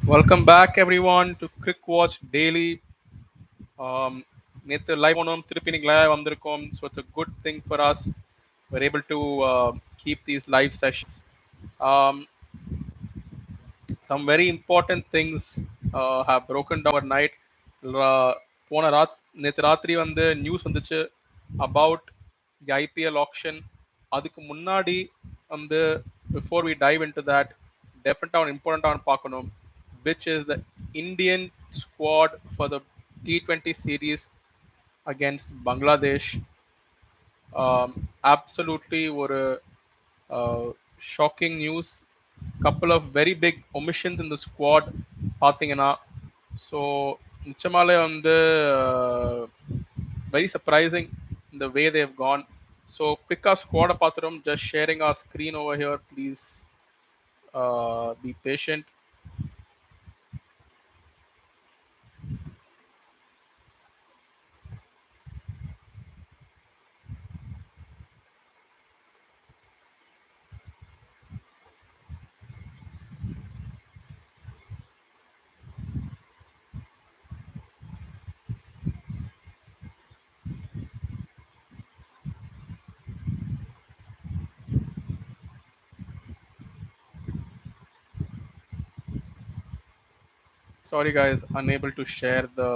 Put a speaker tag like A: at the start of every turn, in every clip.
A: Welcome back, everyone, to Crick Watch Daily. நேற்று live ஒன்றும் திருப்பி இன்னைக்கு லைவ் வந்திருக்கோம். So it's a good thing for us. We're able to keep these live sessions. Um, some very important things have broken down overnight. போன நேற்று ராத்திரி வந்து news வந்துச்சு அபவுட் தி ஐபிஎல் ஆக்ஷன். அதுக்கு முன்னாடி வந்து before we dive into that டெஃபினட்டாக இம்பார்ட்டண்ட்டாக பார்க்கணும், which is the Indian squad for the T20 series against Bangladesh. Absolutely ஒரு shocking news. Couple of very big omissions in the squad பார்த்தீங்கன்னா. So நிச்சயமாலே வந்து very surprising in the way they've gone. So quick squad பார்த்துரும். Just sharing our screen over here. Please be patient. Sorry guys, unable to share the.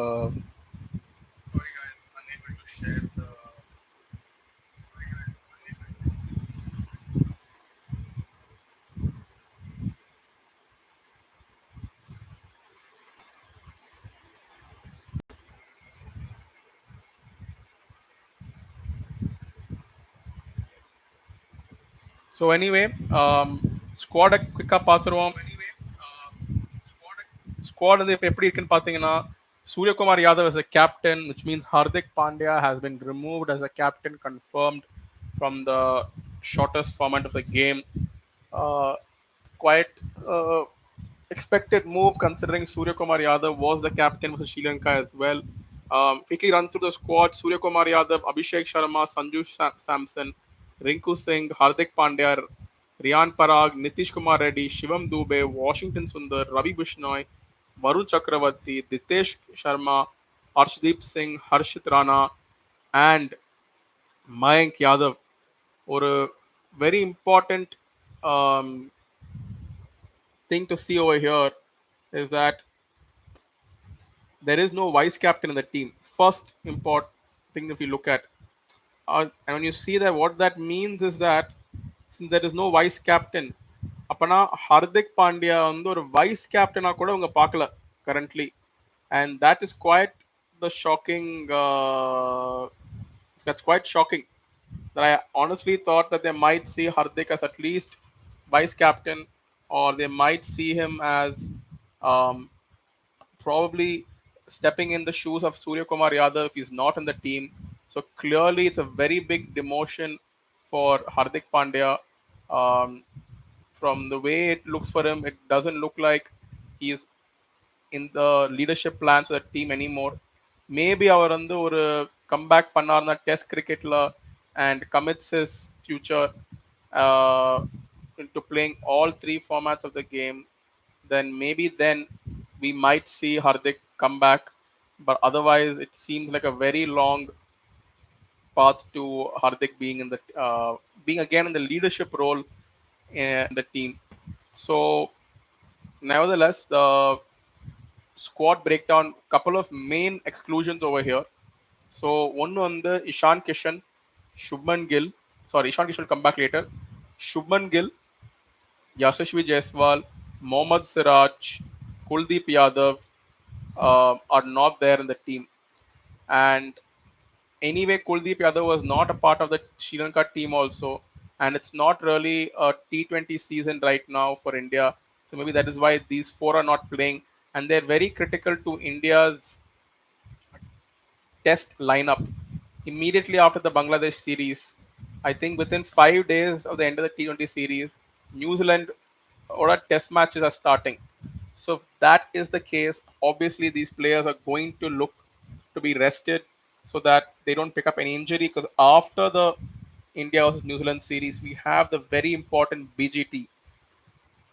A: So anyway, squad quick பார்த்துருவோம். Squad வந்து இப்போ எப்படி இருக்குன்னு பார்த்தீங்கன்னா, Suryakumar Yadav as a captain, which means Hardik Pandya has been removed as a captain, confirmed from the shortest format of the game. Quite expected move considering Suryakumar Yadav was the captain for Sri Lanka as well. Quickly run through the squad: Suryakumar Yadav, Abhishek Sharma, Sanju Samson, Rinku Singh, Hardik Pandya, Riyan Parag, Nitish Kumar Reddy, Shivam Dubey, Washington Sundar, Ravi Bishnoi, Varun Chakravarti, Ditesh Sharma, Arshdeep Singh, Harshit Rana, and Mayank Yadav. Or a very important thing to see over here is that there is no vice captain in the team. First important thing, if you look at, and when you see that, what that means is that since there is no vice captain, அப்பனா ஹர்திக் பாண்டியா வந்து ஒரு wise கேப்டனா கூட அவங்க பார்க்கல currently, and that is quite the shocking. That's quite shocking. That I honestly thought that they might see Hardik as at least vice captain, or they might see him as um, probably stepping in the shoes of Surya Kumar Yadav if he's not in the team. So clearly, it's a very big demotion for Hardik Pandya. Um, from the way it looks for him, it doesn't look like he's in the leadership plans of the team anymore. Maybe அவர் வந்து ஒரு comeback பண்ணார்னா test கிரிக்கெட்ல and commits his future uh, into playing all three formats of the game, then maybe then we might see Hardik come back. But otherwise, it seems like a very long path to Hardik being again in the leadership role in the team. So, nevertheless, the squad breakdown, couple of main exclusions over here. So, one on the Ishan Kishan, Shubman Gill. Sorry, Ishan Kishan will come back later. Shubman Gill, Yashasvi Jaiswal, Mohammad Siraj, Kuldeep Yadav are not there in the team. And anyway, Kuldeep Yadav was not a part of the Sri Lanka team also. And it's not really a T20 season right now for India. So maybe that is why these four are not playing. And they're very critical to India's test lineup. Immediately after the Bangladesh series, I think within 5 days of the end of the T20 series, New Zealand or test matches are starting. So if that is the case, obviously these players are going to look to be rested so that they don't pick up any injury. Because after the India versus New Zealand series, we have the very important BGT,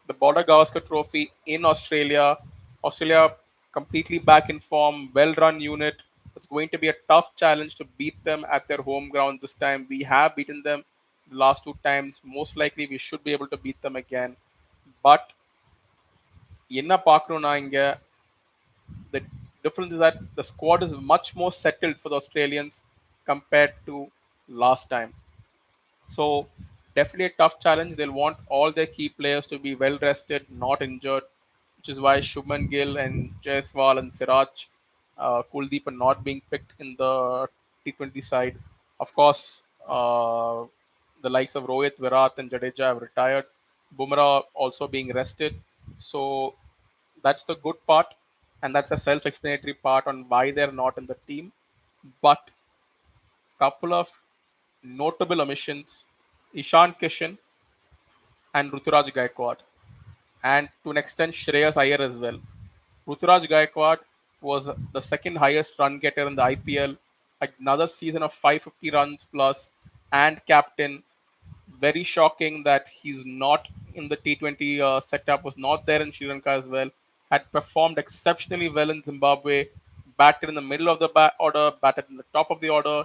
A: the Border Gavaskar Trophy in Australia. Australia completely back in form, well run unit. It's going to be a tough challenge to beat them at their home ground this time. We have beaten them the last two times. Most likely, we should be able to beat them again. But என்ன பார்க்கணும்னா இங்க the difference is that the squad is much more settled for the Australians compared to last time. So definitely a tough challenge. They'll want all their key players to be well rested, not injured, which is why Shubman Gill and Jaiswal and Siraj, Kuldeep are not being picked in the T20 side. Of course, the likes of Rohit, Virat, and Jadeja have retired. Bumrah also being rested. So that's the good part, and that's a self-explanatory part on why they're not in the team. But couple of notable omissions: Ishan Kishan and Ruturaj Gaikwad, and to an extent Shreyas Iyer as well. Ruturaj Gaikwad was the second highest run getter in the IPL, another season of 550 runs plus, and captain. Very shocking that he's not in the T20 setup, was not there in Sri Lanka as well. Had performed exceptionally well in Zimbabwe, batted in the middle of the order, batted in the top of the order,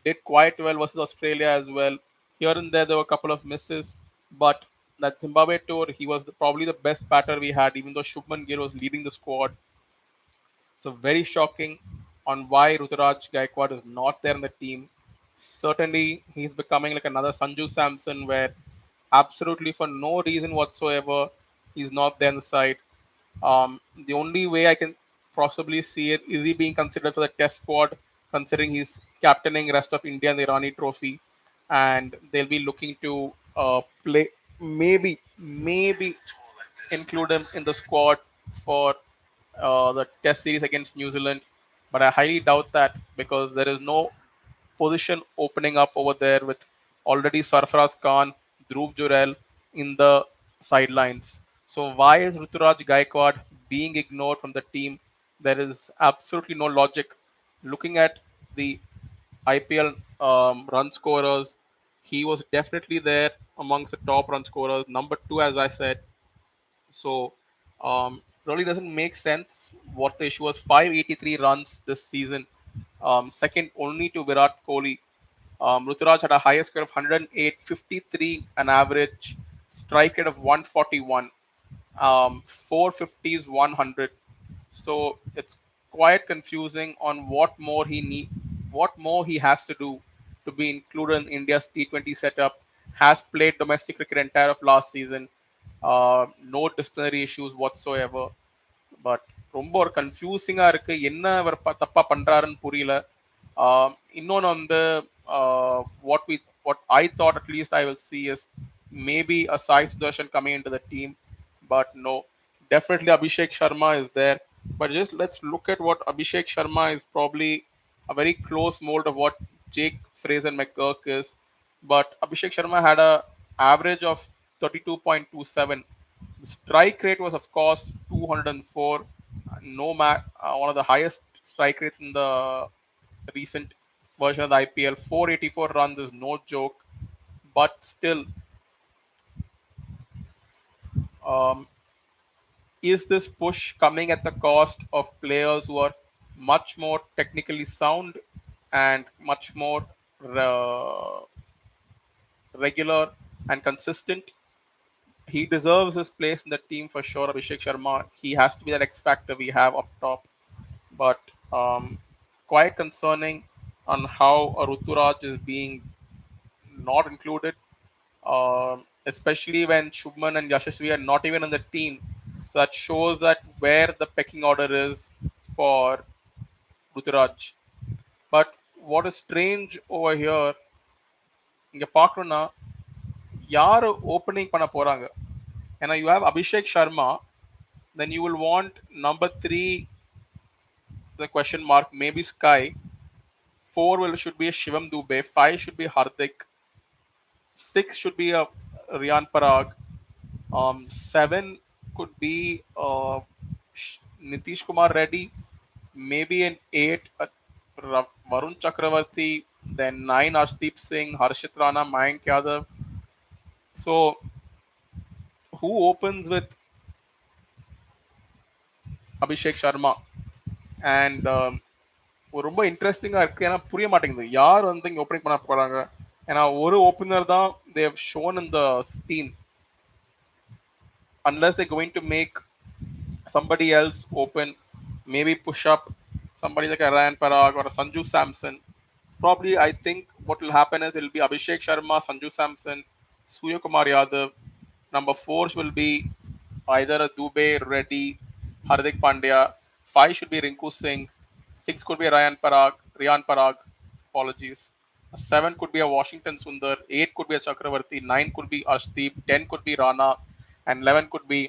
A: did quite well versus Australia as well. Here and there were a couple of misses, but that Zimbabwe tour, he was probably the best batter we had, even though Shubman Gill was leading the squad. So very shocking on why Ruturaj Gaikwad is not there in the team. Certainly, he's becoming like another Sanju Samson, where absolutely for no reason whatsoever he's not there in the side. The only way I can possibly see it is he being considered for the Test squad, considering he's captaining rest of India in the Irani Trophy, and they'll be looking to play maybe include him in the squad for the Test series against New Zealand, but I highly doubt that because there is no position opening up over there with already Sarfaraz Khan, Dhruv Jurel in the sidelines. So why is Ruturaj Gaikwad being ignored from the team? There is absolutely no logic. Looking at the IPL run scorers, he was definitely there amongst the top run scorers. Number two, as I said, so really doesn't make sense. What the issue was: 583 runs this season, second only to Virat Kohli. Ruturaj had a highest score of 108, 53, an average strike rate of 141, 450s, 100. So it's quite confusing on what more he has to do to be included in India's T20 setup. Has played domestic cricket entire of last season, no disciplinary issues whatsoever. But ரொம்ப ஒரு கன்ஃபியூசிங்காக இருக்குது. என்ன அவர் தப்பாக பண்ணுறாருன்னு புரியல. இன்னொன்று வந்து what we what I thought at least I will see is maybe a Sai Sudarshan coming into the team, but no, definitely Abhishek Sharma is there. But just let's look at what Abhishek Sharma is, probably a very close mold of what Jake Fraser McGurk is. But Abhishek Sharma had a average of 32.27. The strike rate was, of course, 204. No one of the highest strike rates in the recent version of the IPL. 484 runs is no joke, but still, um, is this push coming at the cost of players who are much more technically sound and much more uh, regular and consistent? He deserves his place in the team for sure. Abhishek Sharma, he has to be that X factor we have up top. But quite concerning on how Ruturaj is being not included, especially when Shubman and Yashasvi are not even in the team. So that shows that where the pecking order is for Ruturaj. But what is strange over here, இங்க பார்க்கணும்னா யார் opening பண்ண போறாங்க? ஏன்னா you have Abhishek Sharma, then you will want number three, the question mark, maybe Sky. Four will should be a Shivam Dubey. Five should be Hardik. Six should be a Riyan Parag. Seven could be Nitish Kumar Reddy. Maybe an eight, Varun Chakravarti. Then nine, Arshdeep Singh, Harshit Rana, Mayank Yadav. So who opens with Abhishek Sharma and ஒரு ரொம்ப இன்ட்ரெஸ்டிங்கா இருக்கு. ஏன்னா புரிய மாட்டேங்குது யார் வந்து இங்க ஓப்பனிங் பண்ண போறாங்க. ஏன்னா ஒரு ஓப்பனர் தான் they've shown in the team. Unless they're going to make somebody else open, maybe push up somebody like a Ryan Parag or a Sanju Samson. Probably, I think what will happen is it'll be Abhishek Sharma, Sanju Samson, Surya Kumar Yadav. Number four will be either a Dubey, Reddy, Hardik Pandya. Five should be Rinku Singh. Six could be Ryan Parag. Apologies. Seven could be a Washington Sundar. Eight could be a Chakravarti. Nine could be Arshdeep. 10 could be Rana. And 11 could be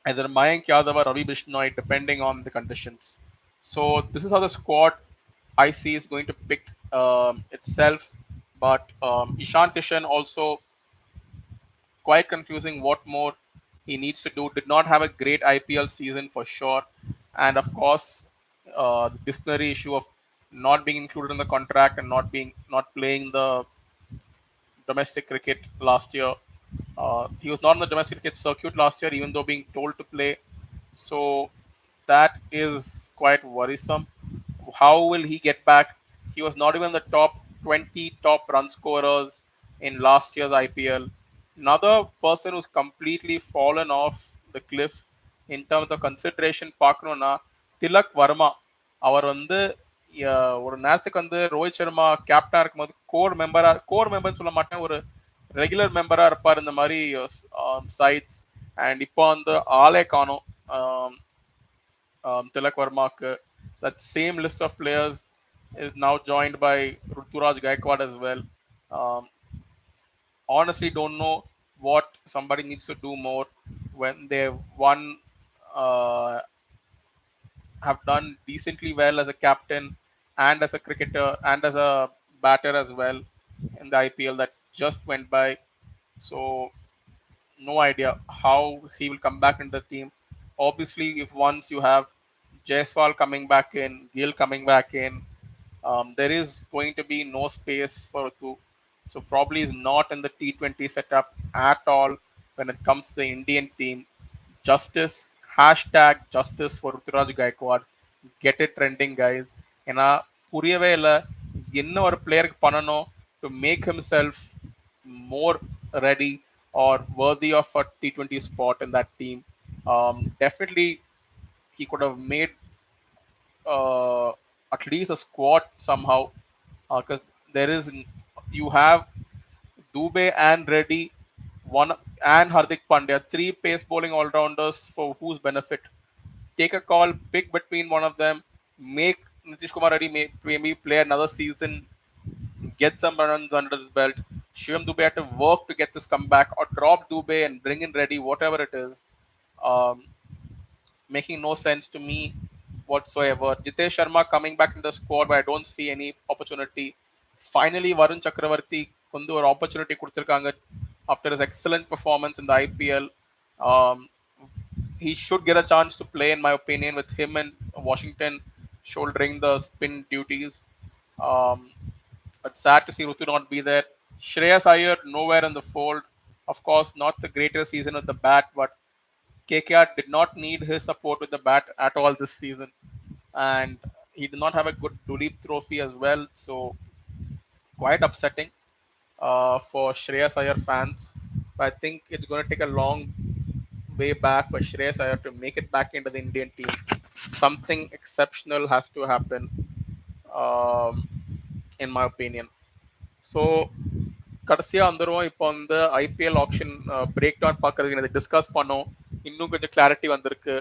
A: either Mayank Yadav or Ravi Bishnoi, depending on the conditions. So this is how the squad I see is going to pick itself. But Ishan Kishan also quite confusing. What more he needs to do? Did not have a great IPL season for sure, and of course, the disciplinary issue of not being included in the contract and not playing the domestic cricket last year. He was not on the domestic cricket circuit last year, even though being told to play. So that is quite worrisome. How will he get back? He was not even the top 20 top run scorers in last year's IPL. Another person who's completely fallen off the cliff in terms of consideration பார்க்கணும்னா திலக் வர்மா. அவர் வந்து ஒரு நேரத்துக்கு வந்து ரோஹித் சர்மா கேப்டனா இருக்கும்போது core மெம்பர்னு சொல்ல மாட்டேன், ஒரு ரெகுலர் மெம்பரா இருப்பார் இந்த மாதிரி சைட்ஸ். அண்ட் இப்போ வந்து ஆளே காணோம் Tilak Varmak. That same list of players is now joined by Ruturaj Gaikwad as well. Um, Honestly, don't know what somebody needs to do more when they won, uh, have done decently well as a captain and as a cricketer and as a batter as well in the IPL that just went by. So no idea how he will come back into the team. Obviously, if once you have Jaiswal coming back in, Gill coming back in, there is going to be no space for two. So probably is not in the T20 setup at all when it comes to the Indian team. Justice, hashtag justice for Ruturaj Gaikwad. Get it trending, guys. ஏன்னா புரியவே இல்லை என்ன ஒரு பிளேயருக்கு பண்ணணும் to make himself more ready or worthy of a T20 spot in that team. Definitely, he could have made at least a squad somehow because there is you have Dubey and Reddy, one and Hardik Pandya, three pace bowling all rounders for whose benefit. Take a call, pick between one of them, make Nitish Kumar Reddy maybe play another season, get some runs under his belt. Shivam Dubey had to work to get this comeback, or drop Dubey and bring in Reddy, whatever it is. Um, Making no sense to me whatsoever. Jitesh Sharma coming back in the squad, but I don't see any opportunity. Finally, Varun Chakravarti kondu or opportunity kuduthirukanga after his excellent performance in the IPL. Um, he should get a chance to play, in my opinion, with him and Washington shouldering the spin duties. Um, but sad to see Rutu not be there. Shreyas Iyer nowhere in the fold. Of course, not the greatest season with the bat, but KKR did not need his support with the bat at all this season, and he did not have a good Duleep trophy as well. So quite upsetting for Shreyas Iyer fans. But I think it's going to take a long way back for Shreyas Iyer to make it back into the Indian team. Something exceptional has to happen, um, in my opinion. So கடைசியாக வந்துடும். இப்போ வந்து IPL option break down பார்க்கறதுக்கு எனக்கு discuss பண்ணோம். இன்னும் கொஞ்சம் clarity வந்திருக்கு.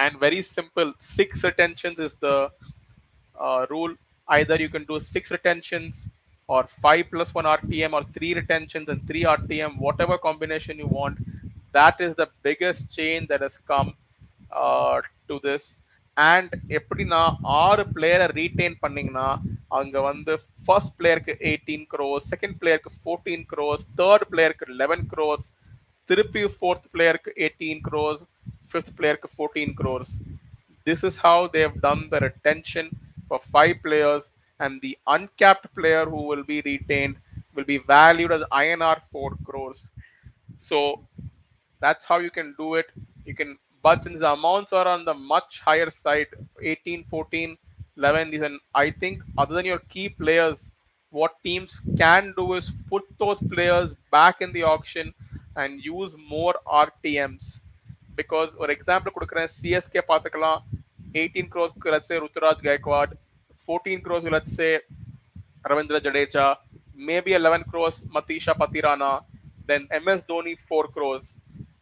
A: And very simple, 6 retentions is the rule. Either you can do 6 retentions or 5 plus 1 RTM or 3 retentions and 3 RTM, whatever combination you want. That is the biggest change that has come to this. And எப்படின்னா 6 பிளேயரை retain பண்ணீங்கன்னா அங்க வந்து first பிளேயருக்கு 18 crores, second பிளேயருக்கு 14 crores, third பிளேயருக்கு 11 crores, திருப்பி fourth பிளேயருக்கு 18 crores, ஃபிஃப்த் பிளேயருக்கு 14 crores. This is how they have done the retention for 5 players, and the uncapped player who will be retained will be valued as INR 4 crores. So That's how you can do it. You can, but since the amounts are on the much higher side, 18, 14, 11, these, and I think other than your key players, what teams can do is put those players back in the auction and use more RTMs. Because, for example, CSK பார்த்துக்கலாம் 18 crores, let's say Ruturaj Gaikwad, 14 crores, let's say Ravindra Jadeja, maybe 11 crores Matisha Patirana, then MS Dhoni 4 crores.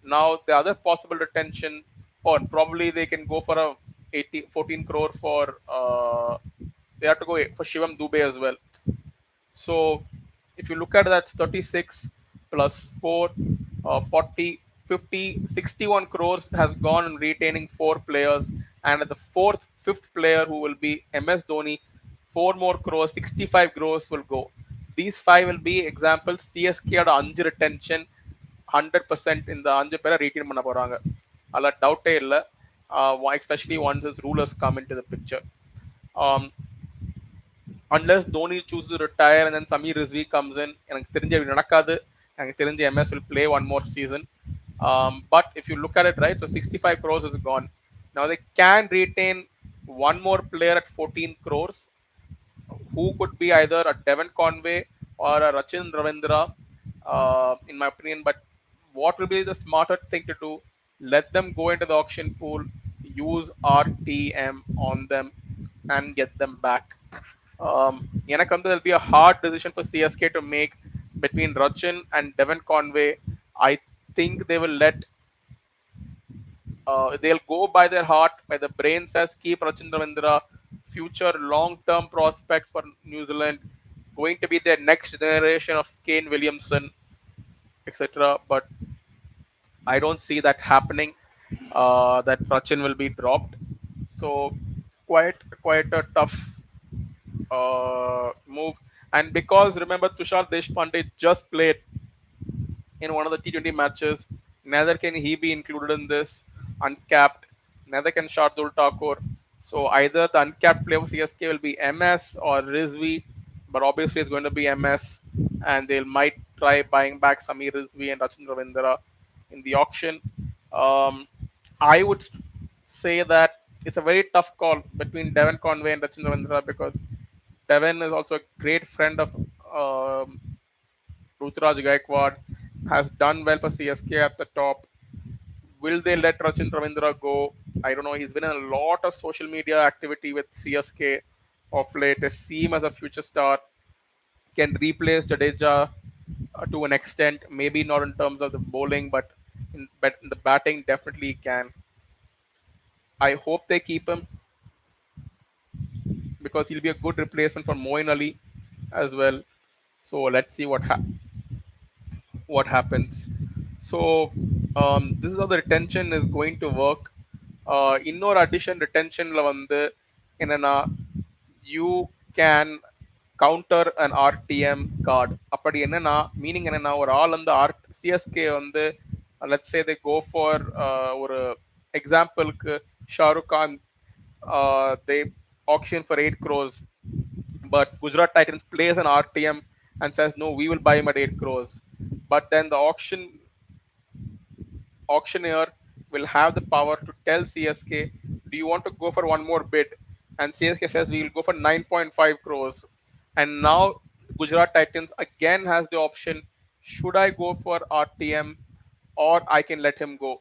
A: Now the other possible retention, or probably they can go for a 14 crore for they have to go for Shivam Dubey as well. So if you look at that, 36 plus 4, 40, 50, 61 crores has gone in retaining four players. And the fourth, fifth player who will be MS Dhoni, four more crores, 65 crores will go. These five will be examples. CSK ஓட 5 retention 100% இந்த 5 பேரை retain பண்ண போறாங்க. அதில் டவுட்டே இல்லை. Especially once its rulers come into the picture. Um, unless Dhoni chooses to retire and then Samir Rizvi comes in, எனக்கு தெரிஞ்சு அப்படி நடக்காது. எனக்கு தெரிஞ்சு MS will play one more season. But if you look at it, right, so 65 crores is gone. Now they can retain one more player at 14 crores, who could be either a Devon Conway or a Rachin Ravindra, in my opinion. But what will be the smarter thing to do? Let them go into the auction pool, use RTM on them, and get them back. எனக்கு வந்து there'll be a hard decision for CSK to make between Rachin and Devon Conway. I think they will they'll go by their heart, by the brain says keep Rachin Ravindra, future long-term prospect for New Zealand, going to be their next generation of Kane Williamson, etc. But I don't see that happening. That Rachin will be dropped. So quite a tough move. And because remember Tushar Deshpande just played in one of the T20 matches. Neither can he be included in this uncapped. Neither can Shardul Thakur. So either the uncapped player for CSK will be MS or Rizvi, but obviously it's going to be MS, and they might try buying back Samir Rizvi and Rachin Ravindra in the auction. Um, I would say that it's a very tough call between Devon Conway and Rachin Ravindra, because Devon is also a great friend of Ruturaj Gaikwad, has done well for CSK at the top. Will they let Rachin Ravindra go? I don't know. He's been in a lot of social media activity with CSK of late. They see him as a future star. Can replace Jadeja to an extent. Maybe not in terms of the bowling, but in the batting, definitely can. I hope they keep him because he'll be a good replacement for Moeen Ali as well. So let's see what happens. So this is how the retention is going to work. இன்னொரு addition ரிட்டென்ஷன்ல வந்து என்னன்னா, you can counter an RTM card. அப்படி என்னன்னா, meaning என்னன்னா, ஒரு ஆள் வந்து CSK வந்து let's say they go for ஒரு எக்ஸாம்பிளுக்கு Shahrukh Khan, they auction for 8 crores, but Gujarat Titans plays an RTM and says no, we will buy him at 8 crores. But then the auctioneer will have the power to tell CSK, do you want to go for one more bid? And CSK says we will go for 9.5 crores. And now Gujarat Titans again has the option, should I go for RTM or I can let him go?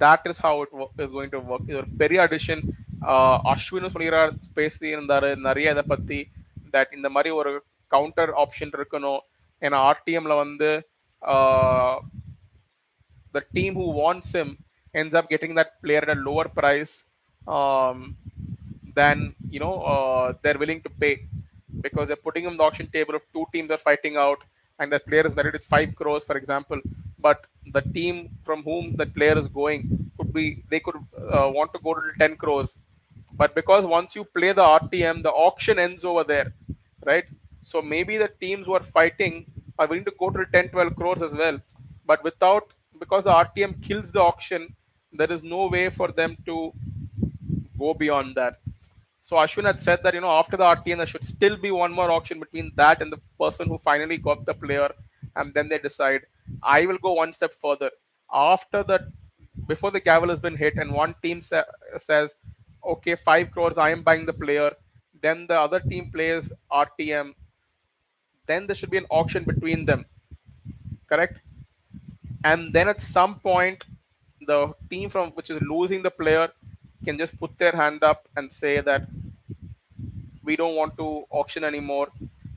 A: That is how it is going to work. இது ஒரு பெரிய addition. அஸ்வினும் சொல்லிடுறார், பேசியிருந்தாரு நிறைய இதை பத்தி, that இந்த மாதிரி ஒரு counter option இருக்கணும். ஏன்னா ஆர்டிஎம்ல வந்து the team who wants him ends up getting that player at a lower price than they're willing to pay, because they're putting him on the auction table of two teams are fighting out, and the player is valued at 5 crores, for example. But the team from whom the player is going they could want to go to 10 crores. But because once you play the RTM, the auction ends over there, right? So maybe the teams who are fighting are willing to go to 10, 12 crores as well. But because the RTM kills the auction, there is no way for them to go beyond that. So Ashwin had said that after the RTM there should still be one more auction between that and the person who finally got the player, and then they decide. I will go one step further. After that, before the gavel has been hit and one team says, okay, 5 crores, I am buying the player, then the other team plays RTM, then there should be an auction between them, correct? And then at some point, the team from which is losing the player can just put their hand up and say that we don't want to auction anymore,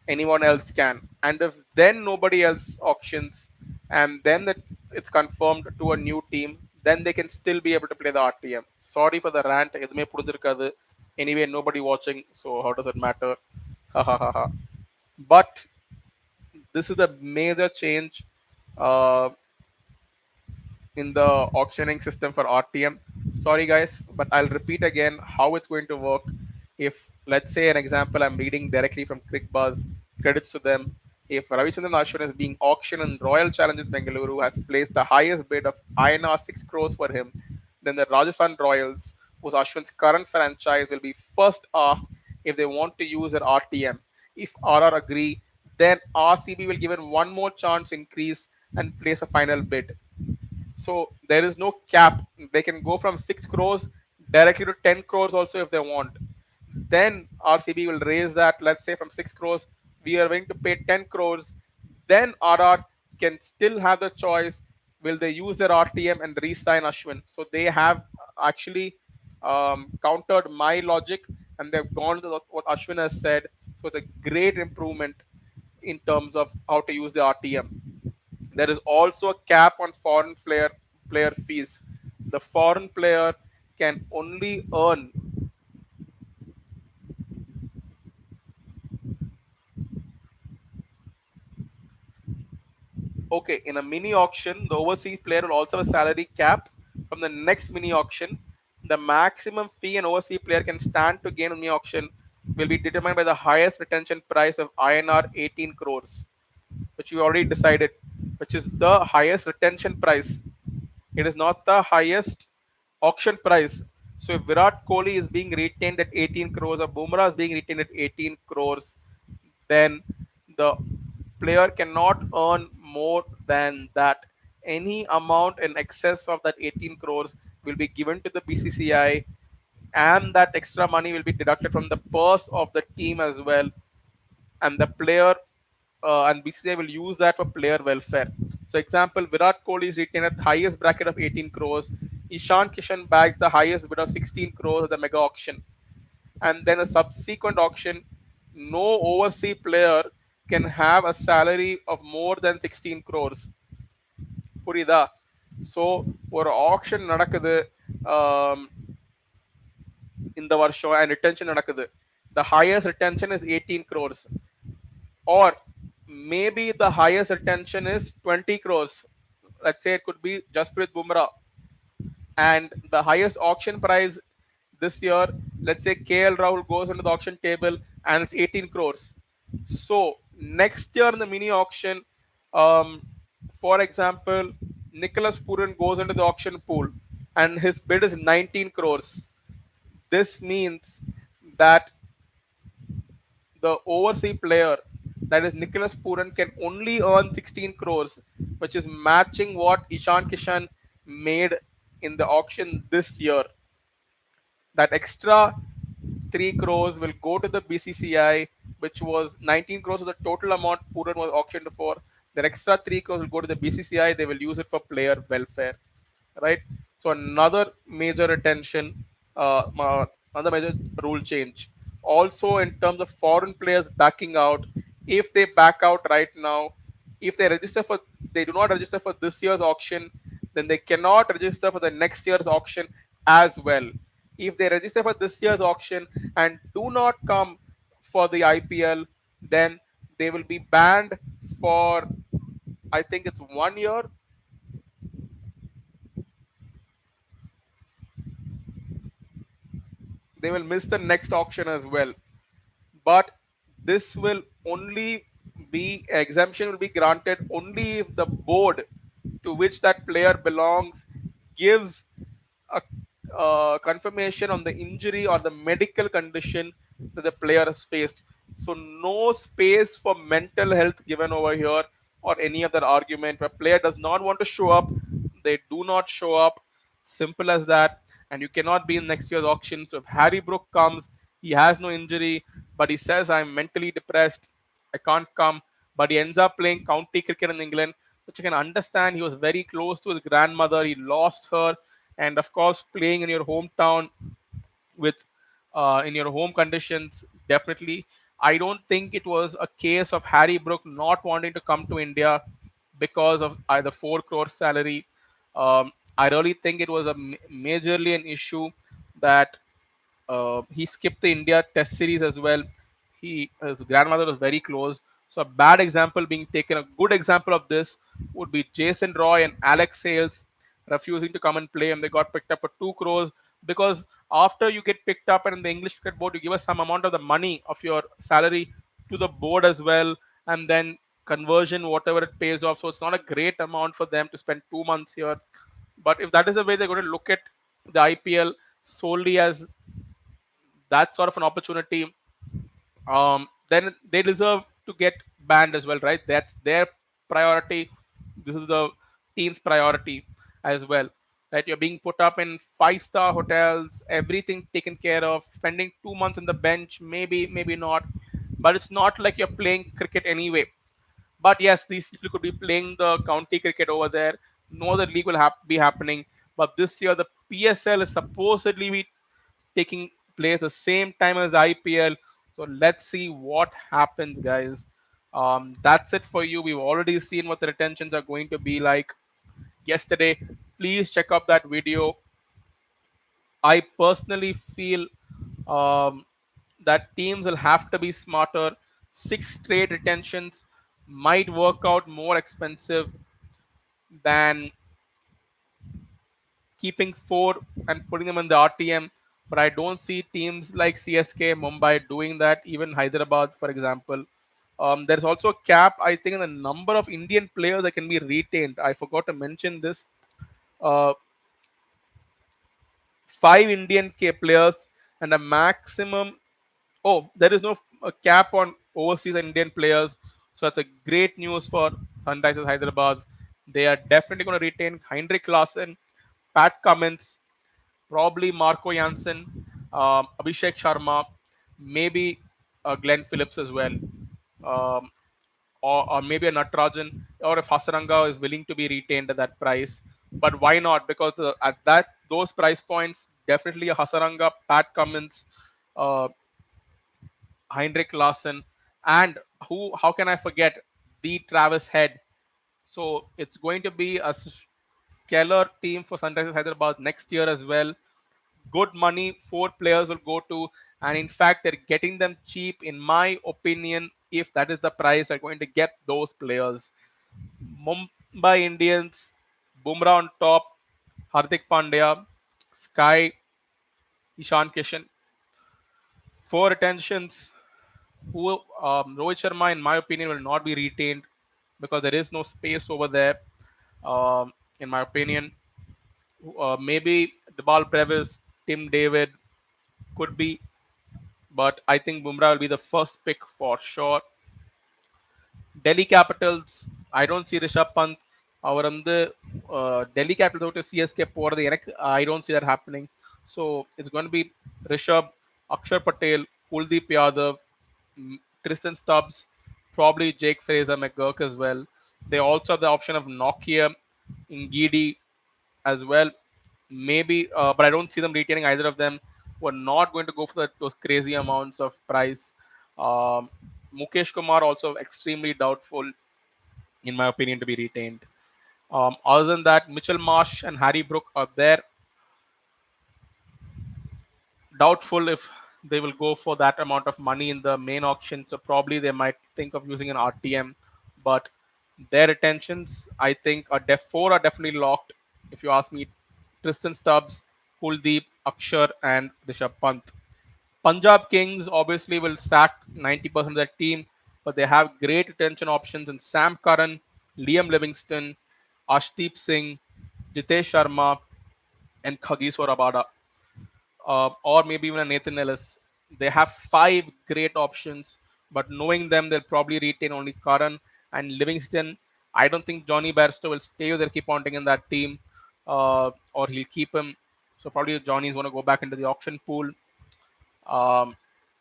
A: anyone else can. And if then nobody else auctions, and then that it's confirmed to a new team, then they can still be able to play the RTM. Sorry for the rant, எதுவுமே புரிஞ்சிருக்காது. Anyway, nobody watching, so how does it matter? Ha ha ha ha. But this is a major change uh, in the auctioning system for RTM. Sorry, guys, but I'll repeat again how it's going to work. If, let's say, an example, I'm reading directly from ClickBuzz, credits to them. If Ravichandran Ashwin is being auctioned and Royal Challengers Bengaluru has placed the highest bid of INR 6 crores for him, then the Rajasthan Royals, whose Ashwin's current franchise, will be first asked if they want to use their RTM. If RR agree, then RCB will give it one more chance increase and place a final bid. So there is no cap. They can go from 6 crores directly to 10 crores also if they want. Then RCB will raise that, let's say from 6 crores, we are going to pay 10 crores. Then RR can still have the choice. Will they use their RTM and re-sign Ashwin? So they have actually countered my logic and they've gone to what Ashwin has said. So it's a great improvement in terms of how to use the RTM. There is also a cap on foreign player fees. The foreign player can only earn, okay, in a mini auction, the overseas player will also have a salary cap from the next mini auction. The maximum fee an overseas player can stand to gain in mini auction will be determined by the highest retention price of INR 18 crores, which we already decided, which is the highest retention price. It is not the highest auction price. So if Virat Kohli is being retained at 18 crores or Bumrah is being retained at 18 crores, then the player cannot earn more than that. Any amount in excess of that 18 crores will be given to the BCCI, and that extra money will be deducted from the purse of the team as well, and the player and BCCI will use that for player welfare. So, example, Virat Kohli is retained at highest bracket of 18 crores. Ishan Kishan bags the highest bid of 16 crores at the mega auction, and then a subsequent auction, no overseas player can have a salary of more than 16 crores. புரியுதா? So ஒரு auction நடக்குது இந்த வருஷம் and retention நடக்குது. The highest retention is 18 crores, or maybe the highest retention is 20 crores. Let's say it could be Jasprit Bumrah, and the highest auction price this year, let's say KL Rahul goes into the auction table and it's 18 crores. So next year in the mini auction, um, for example, Nicholas Puran goes into the auction pool and his bid is 19 crores. This means that the overseas player, that is Nicholas Puran, can only earn 16 crores, which is matching what Ishan Kishan made in the auction this year. That extra 3 crores will go to the BCCI, which was 19 crores of the total amount Puran was auctioned for. The extra 3 crores will go to the BCCI. They will use it for player welfare, right? So another major attention, another major rule change. Also, in terms of foreign players backing out, if they back out right now, if they register for, they do not register for this year's auction, then they cannot register for the next year's auction as well. If they register for this year's auction and do not come for the IPL, then they will be banned for, I think it's 1 year. They will miss the next auction as well. But this will only be, exemption will be granted only if the board to which that player belongs gives a confirmation on the injury or the medical condition that the player has faced. So no space for mental health given over here or any other argument. If a player does not want to show up, They do not show up. Simple as that. And you cannot be in next year's auction. So if Harry Brook comes, he has no injury, but he says, I'm mentally depressed, I can't come. But he ends up playing county cricket in England, which I can understand. He was very close to his grandmother. He lost her. And of course, playing in your hometown with in your home conditions, definitely. I don't think it was a case of Harry Brook not wanting to come to India because of either 4 crore salary. I really think it was a majorly an issue that he skipped the India Test series as well. His grandmother was very close. So a bad example being taken. A good example of this would be Jason Roy and Alex Hales refusing to come and play, and they got picked up for 2 crores because after you get picked up and in the English cricket board, you give us some amount of the money of your salary to the board as well, and then conversion whatever it pays off. So it's not a great amount for them to spend 2 months here. But if that is the way they're going to look at the IPL solely as that sort of an opportunity, then they deserve to get banned as well, right? That's their priority. This is the team's priority as well, right? You're being put up in five-star hotels, everything taken care of, spending 2 months on the bench, maybe, maybe not, but it's not like you're playing cricket anyway. But yes, these people could be playing the county cricket over there. No other league will be happening. But this year, the PSL is supposedly be taking place the same time as the IPL. So let's see what happens, guys. That's it for you. We've already seen what the retentions are going to be like yesterday. Please check out that video. I personally feel um, that teams will have to be smarter. 6 straight retentions might work out more expensive than keeping 4 and putting them in the RTM. But I don't see teams like CSK, Mumbai doing that, even Hyderabad, for example. There's also a cap, I think, in the number of Indian players that can be retained. I forgot to mention this. Uh, 5 Indian players and a maximum. Oh, there is no cap on overseas Indian players. So that's a great news for Sunrisers Hyderabad. They are definitely going to retain Heinrich Klaasen, Pat Cummins, probably Marco Janssen, Abhishek Sharma, maybe Glenn Phillips as well, um, or maybe a Natarajan, or if Hasaranga is willing to be retained at that price. But why not? Because at that those price points, definitely a Hasaranga, Pat Cummins, uh, Heinrich Larsen, and who? How can I forget the Travis Head? So it's going to be a stellar team for Sunrisers Hyderabad next year as well. Good money, 4 players will go to, and in fact, they're getting them cheap, in my opinion. If that is the price, they're going to get those players. Mumbai Indians, Bumrah on top, Hardik Pandya, Sky, Ishan Kishan. 4 retentions. Who Rohit Sharma, in my opinion, will not be retained because there is no space over there. In my opinion, maybe Debal Brevis, Tim David could be, but I think Bumrah will be the first pick for sure. Delhi Capitals, I don't see Rishabh Pant. அவர் வந்து Delhi capital விட்டு CSK போகிறது எனக்கு I don't see that happening. So it's going to be Rishabh, Akshar Patel, Kuldeep Yadav, Tristan Stubbs, probably Jake Fraser McGurk as well. They also have the option of Nokia, Ngidi as well. Maybe, but I don't see them retaining either of them. We're not going to go for those crazy amounts of price. Um, Mukesh Kumar also extremely doubtful, in my opinion, to be retained. Other than that, Mitchell Marsh and Harry Brook are there. Doubtful if they will go for that amount of money in the main auction. So probably they might think of using an RTM, but their retentions, I think, are 4 are definitely locked. If you ask me, Tristan Stubbs, Kuldeep, Akshar, and Rishabh Pant. Punjab Kings obviously will sack 90% of their team, but they have great retention options in Sam Curran, Liam Livingston, Ashdeep Singh, Jitesh Sharma, and Khagiswar Abada, or maybe even a Nathan Ellis. They have 5 great options, but knowing them, they'll probably retain only Curran and Livingston. I don't think Johnny Bairstow will stay with Ricky Ponting in that team. or he'll keep him. So probably Johnny's going to go back into the auction pool.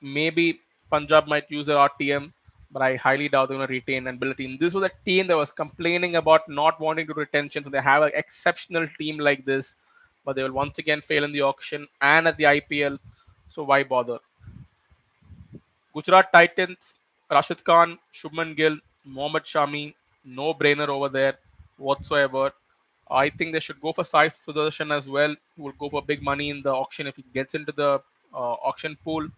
A: Maybe Punjab might use their RTM, but I highly doubt they're going to retain and build a team. This was a team that was complaining about not wanting to retention, so they have an exceptional team like this, but they will once again fail in the auction and at the IPL. So why bother? Gujarat Titans, Rashid Khan, Shubman Gill, Mohammad Shami, no brainer over there whatsoever. I think they should go for Sai Sudarshan as well, who will go for big money in the auction if he gets into the auction pool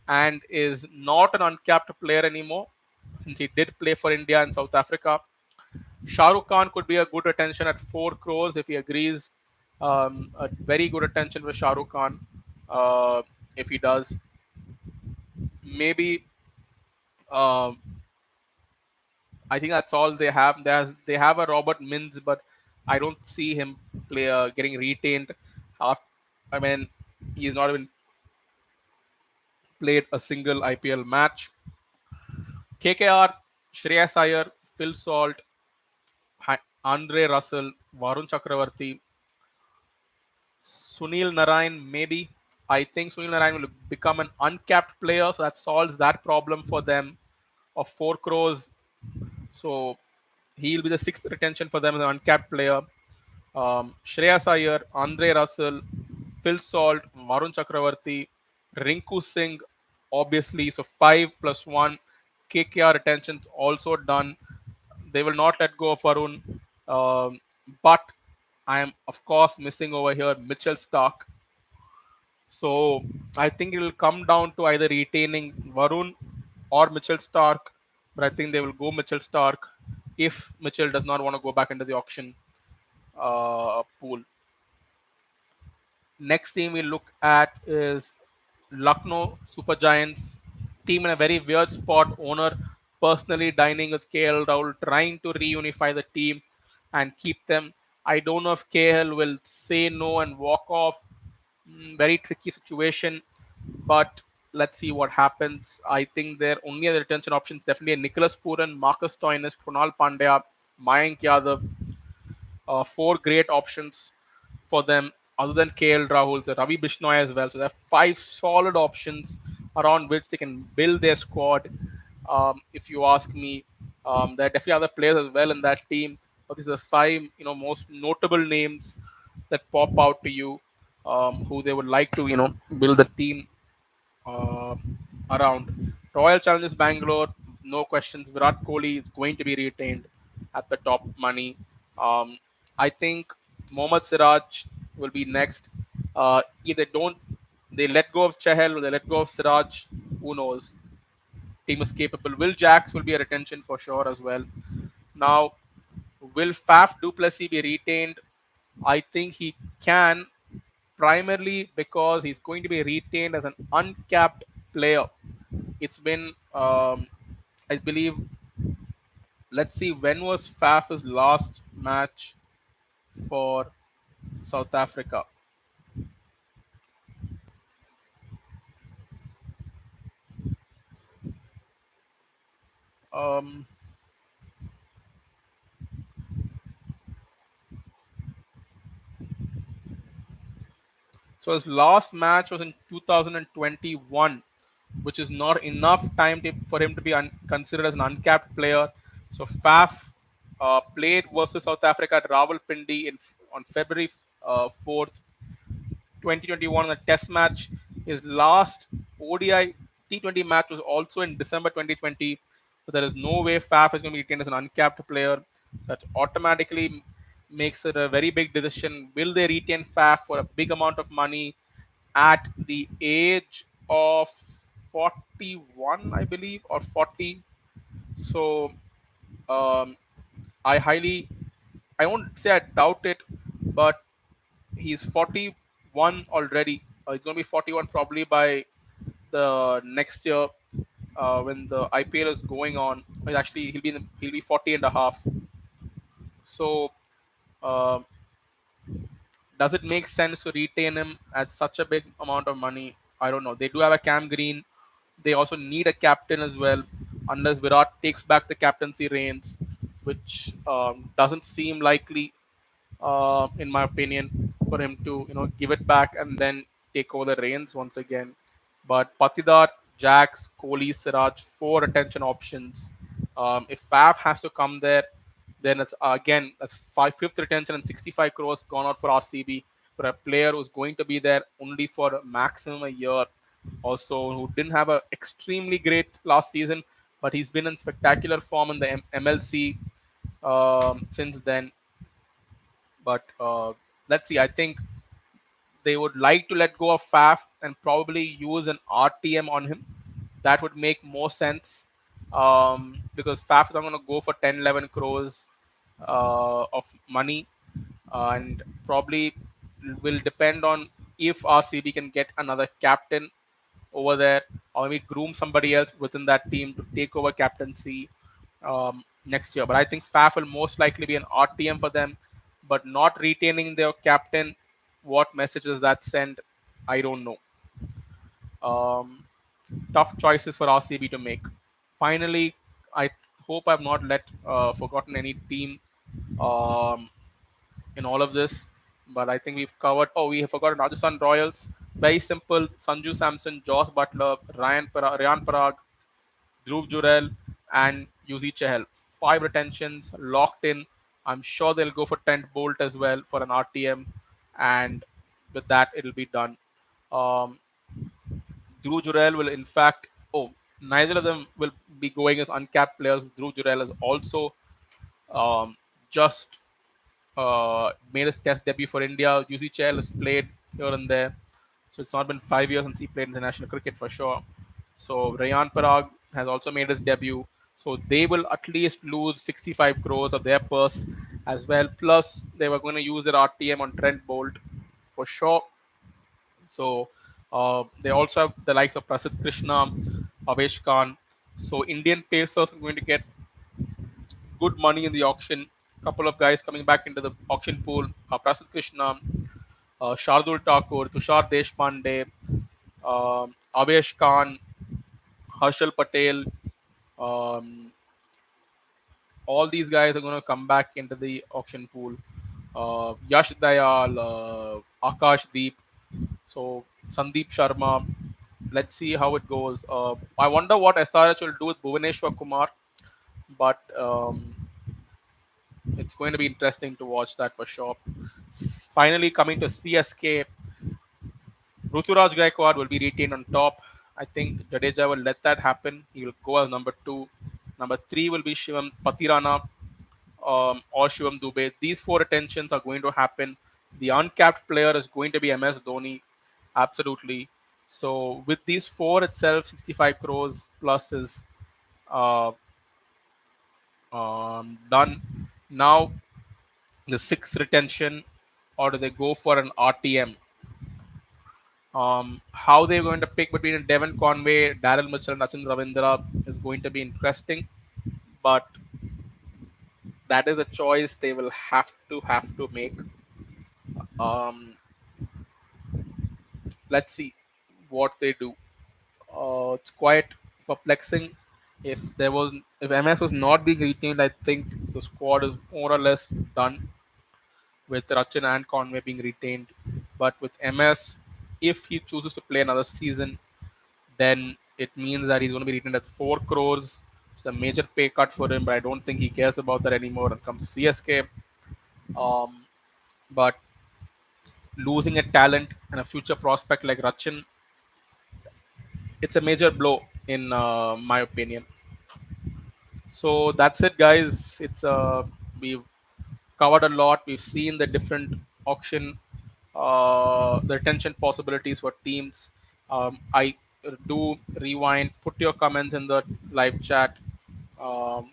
A: and is not an uncapped player anymore since he did play for India and South Africa. Shah Rukh Khan could be a good retention at 4 crores if he agrees. A very good retention for Shah Rukh Khan if he does. Maybe um, I think that's all they have. They have a Robert Mins, but I don't see him play getting retained. After, I mean, he's not even played a single IPL match. KKR, Shreyas Iyer, Phil Salt, Andre Russell, Varun Chakravarti, Sunil Narayan, maybe. I think Sunil Narayan will become an uncapped player, so that solves that problem for them of 4 crores. So he'll be the sixth retention for them as an uncapped player. Shreyas Iyer, Andre Russell, Phil Salt, Varun Chakravarti, Rinku Singh, obviously. So 5 plus 1. KKR retentions also done. They will not let go of Varun. But I am, of course, missing over here Mitchell Stark. So I think it will come down to either retaining Varun or Mitchell Stark. But I think they will go Mitchell Stark if Mitchell does not want to go back into the auction pool. Next team we look at is Lucknow Super Giants. Team in a very weird spot. Owner personally dining with KL Rahul, trying to reunify the team and keep them. I don't know if KL will say no and walk off. Very tricky situation, but let's see what happens. I think their only other retention options definitely are Nicholas Puran, Marcus Stoinis, Krunal Pandya, Mayank Yadav, 4 great options for them other than KL Rahul, so Ravi Bishnoi as well. So there are 5 solid options around which they can build their squad. If you ask me, there are definitely other players as well in that team, but these are the 5 most notable names that pop out to you, who they would like to build the team uh, around. Royal Challengers Bangalore, no questions. Virat Kohli is going to be retained at the top money. Um, I think Mohammad Siraj will be next. If they don't, they let go of Chahal or they let go of Siraj, who knows? Team is capable. Will Jacks will be a retention for sure as well. Now, will Faf Duplessis be retained? I think he can, primarily because he's going to be retained as an uncapped player. It's been, I believe, let's see, when was Faf's last match for South Africa? Um, so his last match was in 2021, which is not enough time for him to be considered as an uncapped player. So Faf played versus South Africa at Rawalpindi on February 4th, 2021, a test match. His last ODI T20 match was also in December 2020. So there is no way Faf is going to be retained as an uncapped player. That automatically makes it a very big decision. Will they retain Faf for a big amount of money at the age of 41, I believe, or 40? So um, I highly, I won't say I doubt it, but he's 41 already. He's going to be 41 probably by the next year when the IPL is going on. Well, actually, he'll be 40 and a half. So, uh, does it make sense to retain him at such a big amount of money? I don't know. They do have a Cam Green. They also need a captain as well, unless Virat takes back the captaincy reins, which doesn't seem likely. in my opinion, for him to give it back and then take over the reins once again. But Patidar, Jax, Kohli, Siraj, four attention options. If Faf has to come there, then it's again that's fifth retention and 65 crores gone out for RCB for a player who's going to be there only for maximum a year. Also, who didn't have a extremely great last season, but he's been in spectacular form in the MLC since then. But let's see. I think they would like to let go of Faf and probably use an RTM on him. That would make more sense because Faf is not going to go for 10, 11 crores of money and probably will depend on if RCB can get another captain over there or maybe groom somebody else within that team to take over captaincy next year. But I think Faf will most likely be an RTM for them, but not retaining their captain. What message does that send? I don't know. Um, Tough choices for RCB to make. Finally, I hope I've not let forgotten any team um, in all of this, but I think we've covered. Oh, we have forgotten Rajasthan Royals. Very simple: Sanju Samson, Joss Butler, Ryan Parag, Dhruv Jurel, and Yuzi Chahal. Five retentions locked in. I'm sure they'll go for Trent Bolt as well for an RTM, and with that, it'll be done. Um, Dhruv Jurel will, in fact, neither of them will be going as uncapped players. Dhruv Jurel has also just made his test debut for India. UC Chahal has played here and there, so it's not been 5 years since he played international cricket for sure. So Rayan Parag has also made his debut. So they will at least lose 65 crores of their purse as well. Plus, they were going to use their RTM on Trent Bolt for sure. So they also have the likes of Prasidh Krishna, Avesh Khan. So Indian pacers are going to get good money in the auction. Couple of guys coming back into the auction pool: Prasidh Krishna, Shardul Thakur, Tushar Deshpande, Avesh Khan, Harshal Patel. Um, all these guys are going to come back into the auction pool. Yash Dayal, Akash Deep, so Sandeep Sharma. Let's see how it goes. I wonder what SRH will do with Bhuvaneshwar Kumar, but it's going to be interesting to watch that for sure. Finally, coming to CSK, Ruturaj Gaikwad will be retained on top. I think Jadeja will let that happen. He will go as number two. Number three will be Shivam Patirana or Shivam Dubey. These four retentions are going to happen. The uncapped player is going to be MS Dhoni. Absolutely. So with these four itself, 65 crores plus is uh, done. Now the sixth retention, or do they go for an RTM? How they're going to pick between Devon Conway, Daryl Mitchell, and Sachin Ravindra is going to be interesting, but that is a choice they will have to make. Um, let's see what they do. It's quite perplexing. If MS was not being retained, I think the squad is more or less done with Rachin and Conway being retained. But with MS, if he chooses to play another season, then it means that he's going to be retained at 4 crores. It's a major pay cut for him, but I don't think he cares about that anymore when it comes to CSK. Um, but losing a talent and a future prospect like Rachin, it's a major blow in my opinion. So that's it, guys. We've covered a lot. We've seen the different auction, the retention possibilities for teams. I do rewind. Put your comments in the live chat. Um,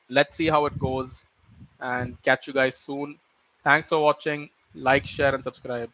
A: let's see how it goes, and catch you guys soon. Thanks for watching. Like, share, and subscribe.